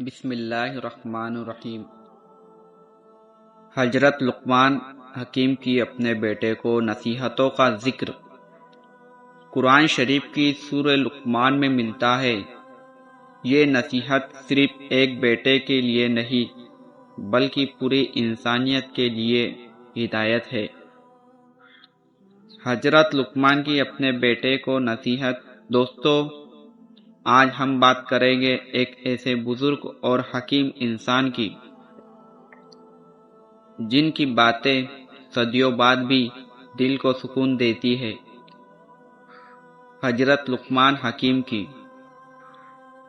بسم اللہ الرحمن الرحیم۔ حضرت لقمان حکیم کی اپنے بیٹے کو نصیحتوں کا ذکر قرآن شریف کی سورہ لقمان میں ملتا ہے۔ یہ نصیحت صرف ایک بیٹے کے لیے نہیں بلکہ پوری انسانیت کے لیے ہدایت ہے۔ حضرت لقمان کی اپنے بیٹے کو نصیحت۔ دوستو، آج ہم بات کریں گے ایک ایسے بزرگ اور حکیم انسان کی جن کی باتیں صدیوں بعد بھی دل کو سکون دیتی ہے۔ حضرت لقمان حکیم کی۔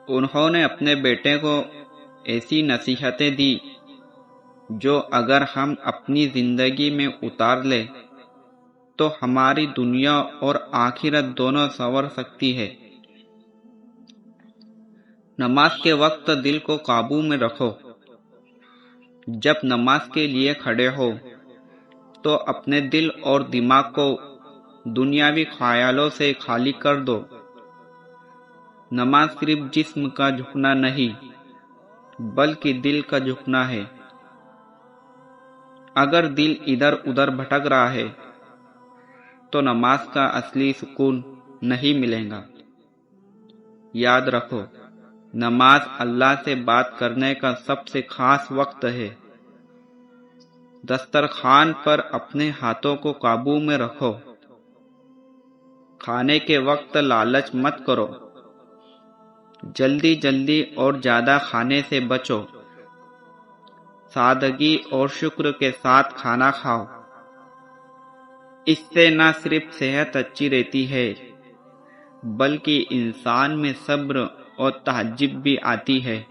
انہوں نے اپنے بیٹے کو ایسی نصیحتیں دی جو اگر ہم اپنی زندگی میں اتار لیں تو ہماری دنیا اور آخرت دونوں سنور سکتی ہے۔ نماز کے وقت دل کو قابو میں رکھو۔ جب نماز کے لیے کھڑے ہو تو اپنے دل اور دماغ کو دنیاوی خیالوں سے خالی کر دو۔ نماز صرف جسم کا جھکنا نہیں بلکہ دل کا جھکنا ہے۔ اگر دل ادھر ادھر بھٹک رہا ہے تو نماز کا اصلی سکون نہیں ملے گا۔ یاد رکھو، نماز اللہ سے بات کرنے کا سب سے خاص وقت ہے۔ دسترخوان پر اپنے ہاتھوں کو قابو میں رکھو۔ کھانے کے وقت لالچ مت کرو۔ جلدی جلدی اور زیادہ کھانے سے بچو۔ سادگی اور شکر کے ساتھ کھانا کھاؤ۔ اس سے نہ صرف صحت اچھی رہتی ہے بلکہ انسان میں صبر اور تہذب بھی آتی ہے۔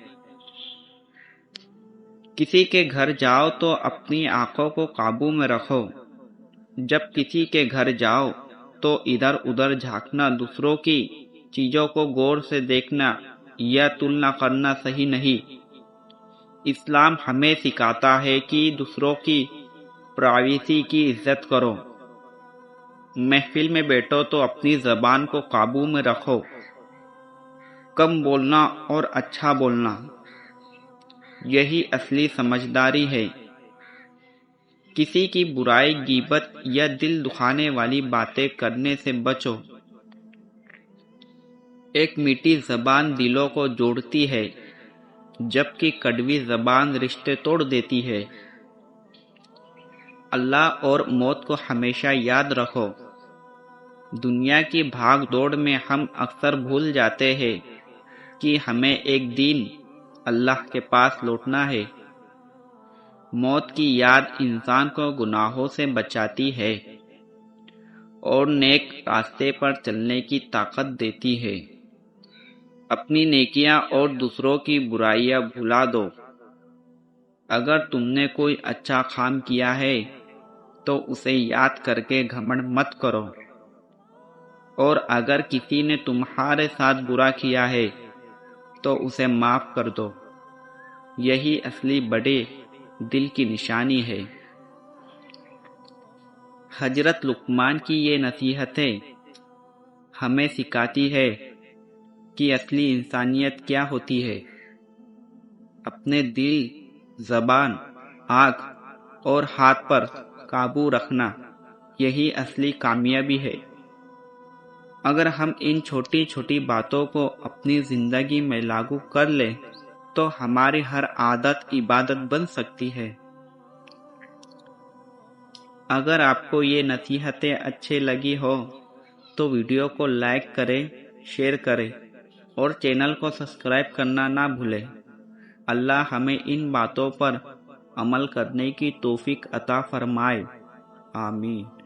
کسی کے گھر جاؤ تو اپنی آنکھوں کو قابو میں رکھو۔ جب کسی کے گھر جاؤ تو ادھر ادھر جھانکنا، دوسروں کی چیزوں کو غور سے دیکھنا یا تلنا کرنا صحیح نہیں۔ اسلام ہمیں سکھاتا ہے کہ دوسروں کی پرائیویسی کی عزت کرو۔ محفل میں بیٹھو تو اپنی زبان کو قابو میں رکھو۔ کم بولنا اور اچھا بولنا، یہی اصلی سمجھداری ہے۔ کسی کی برائی، غیبت یا دل دکھانے والی باتیں کرنے سے بچو۔ ایک میٹھی زبان دلوں کو جوڑتی ہے جبکہ کڑوی زبان رشتے توڑ دیتی ہے۔ اللہ اور موت کو ہمیشہ یاد رکھو۔ دنیا کی بھاگ دوڑ میں ہم اکثر بھول جاتے ہیں کہ ہمیں ایک دن اللہ کے پاس لوٹنا ہے۔ موت کی یاد انسان کو گناہوں سے بچاتی ہے اور نیک راستے پر چلنے کی طاقت دیتی ہے۔ اپنی نیکیاں اور دوسروں کی برائیاں بھلا دو۔ اگر تم نے کوئی اچھا کام کیا ہے تو اسے یاد کر کے گھمنڈ مت کرو، اور اگر کسی نے تمہارے ساتھ برا کیا ہے تو اسے معاف کر دو۔ یہی اصلی بڑے دل کی نشانی ہے۔ حضرت لقمان کی یہ نصیحتیں ہمیں سکھاتی ہے کہ اصلی انسانیت کیا ہوتی ہے۔ اپنے دل، زبان، آنکھ اور ہاتھ پر قابو رکھنا، یہی اصلی کامیابی ہے۔ اگر ہم ان چھوٹی چھوٹی باتوں کو اپنی زندگی میں لاگو کر لیں تو ہماری ہر عادت عبادت بن سکتی ہے۔ اگر آپ کو یہ نصیحتیں اچھے لگی ہو تو ویڈیو کو لائک کریں، شیئر کریں اور چینل کو سبسکرائب کرنا نہ بھولیں۔ اللہ ہمیں ان باتوں پر عمل کرنے کی توفیق عطا فرمائے۔ آمین۔